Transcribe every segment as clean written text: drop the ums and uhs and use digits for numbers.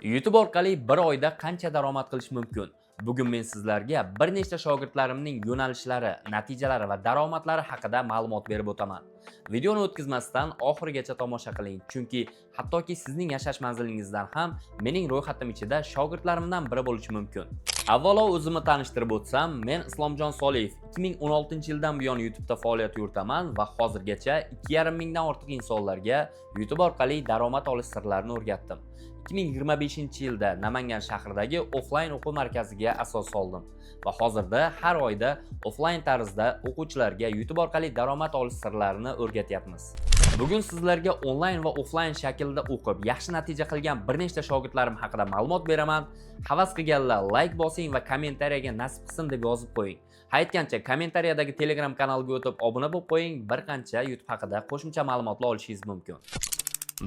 YouTube orqali bir oyda qancha daromad qilish mumkin? Bugun men sizlarga bir nechta shogirdlarimning yo'nalishlari, natijalari va daromadlari haqida ma'lumot berib o'taman. Videoni o'tkazmasdan oxirigacha tomosha qiling, chunki hattoki sizning yashash manzilingizdan ham mening ro'yxatim ichida shogirdlarimdan biri bo'lishi mumkin. Avvalo o'zimni tanishtirib o'tsam, men Islomjon Soliyev 2016-yildan buyon YouTube'da faoliyat yuritaman va hozirgacha 2,5 mingdan ortiq insonlarga YouTube orqali daromad olish sirlarini o'rgatdim. 2025-yilda Namangan shahridagi offline o'quv markaziga asos soldim va hozirda har oyda offline tarzda o'quvchilarga YouTube orqali daromad olish sirlarini o'rgatyapmiz. Bugun sizlarga onlayn va offline shaklda o'qib, yaxshi natija qilgan bir nechta shogirdlarim haqida ma'lumot beraman. Havas qilganlar like bosing va kommentariyaga nasib qilsin deb yozib qo'ying. Aytgancha kommentariyadagi Telegram kanaliga o'tib obuna bo'lib qo'ying, bir qancha YouTube haqida qo'shimcha ma'lumotlar olishingiz mumkin.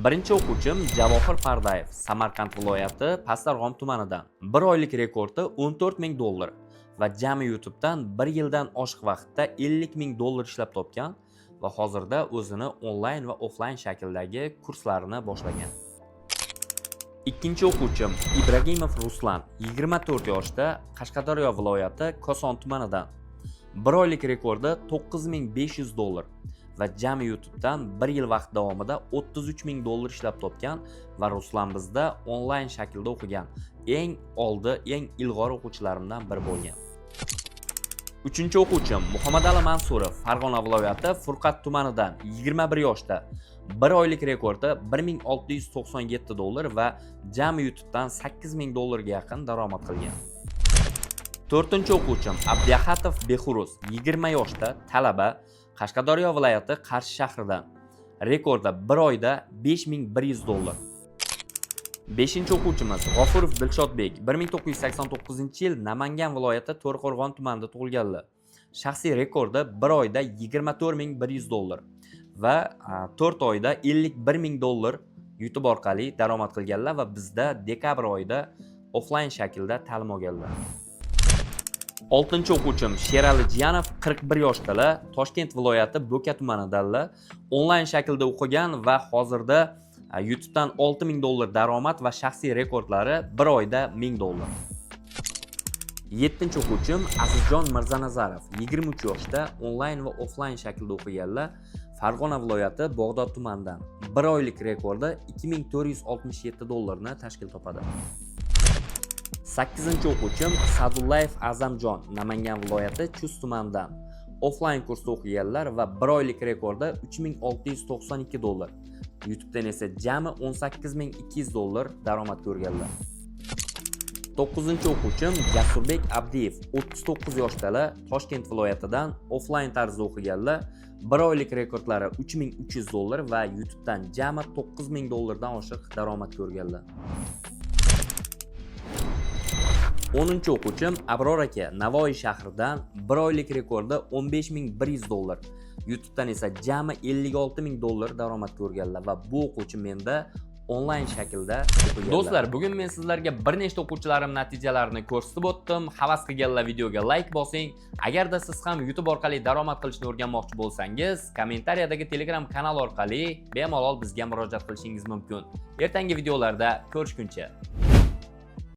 Birinchi o'quvchim Javohir Pardayev, Samarqand viloyati Pastdarg'om tumanidan. 1 oylik rekordi 14 ming dollar va jami YouTube'dan 1 yildan oshiq vaqtda 50 ming dollar ishlab topgan va hozirda o'zini onlayn va offlayn shakldagi kurslarini boshlagan. Ikkinchi o'quvchim Ibragimov Ruslan, 24 yoshda, Qashqadaryo viloyati Koson tumanidan. 1 oylik rekordi 9500 dollar va jami YouTube'dan 1 yil vaqt davomida 33 ming dollar ishlab topgan va Ruslan bizda onlayn shaklda o'qigan eng ilg'or o'quvchilarimdan biri bo'lgan. Uchinchi o'quvchim Muhammadali Mansurov, Farg'ona viloyati Furqat tumanidan, 21 yoshda. 1 oylik rekordi 1697 dollar va jami YouTube'dan 8000 dollarga yaqin daromad qilgan. To'rtinchi o'quvchim Abdiahatov Behuruz, 20 yoshda, talaba, Qashqadaryo viloyati Qarshi shahridan. Rekordi 1 oyda 5100 dollar. Beshinchi o'quvchimiz G'ofurov Dilshodbek, 1989-yil Namangan viloyati To'raqo'rg'on tumanida tug'ilganlar. Shaxsiy rekordi 1 oyda 24100 dollar va 4 oyda 51 ming dollar YouTube orqali daromad qilganlar va bizda dekabr oyida offlayn shaklda ta'lim olganlar. Oltinchi o'quvchim Sherali Jiyanov, 41 yoshdalar, Toshkent viloyati Bo'ka tumanidalar. Onlayn shaklda o'qigan va hozirda YouTube'dan 6000 dollar daromad va shaxsiy rekordlari 1 oyda 1000 dollar. Yettinchi o'quvchim Azizjon Mirzanazarov, 23 yoshda, onlayn va offlayn shaklda o'qiganlar, Farg'ona viloyati Bog'dod tumanidan. 1 oylik rekordi 2467 dollarni tashkil topadi. 8-chi o'quvchim Sadullayev Azamjon, Namangan viloyati Chust tumanidan. Offlayn kursda o'qiganlar va 1 oylik rekordi 3692 dollar. YouTube'dan esa jami 18200 dollar daromad ko'rganlar. 9-chi o'quvchim Jasurbek Abdiyev, 39 yoshdalar, Toshkent viloyatidan, offlayn tarzda o'qiganlar. 1 oylik rekordlari 3300 dollar va YouTube'dan jami 9000 dollardan oshiq daromad ko'rganlar. 10-chi o'quvchim Abror aka, Navoiy shahridan, 1 oylik rekordi 15100 dollar. YouTube'dan esa jami 56000 dollar daromad ko'rganlar va bu o'quvchi menda onlayn shaklda o'qiganlar. Do'stlar, bugun men sizlarga bir nechta o'quvchilarim natijalarini ko'rsatib o'tdim. Havas qilganlar videoga like bosing. Agarda siz ham YouTube orqali daromad qilishni o'rganmoqchi bo'lsangiz, kommentariyadagi Telegram kanal orqali bemalol bizga murojaat qilishingiz mumkin. Ertangi videolarda ko'rishguncha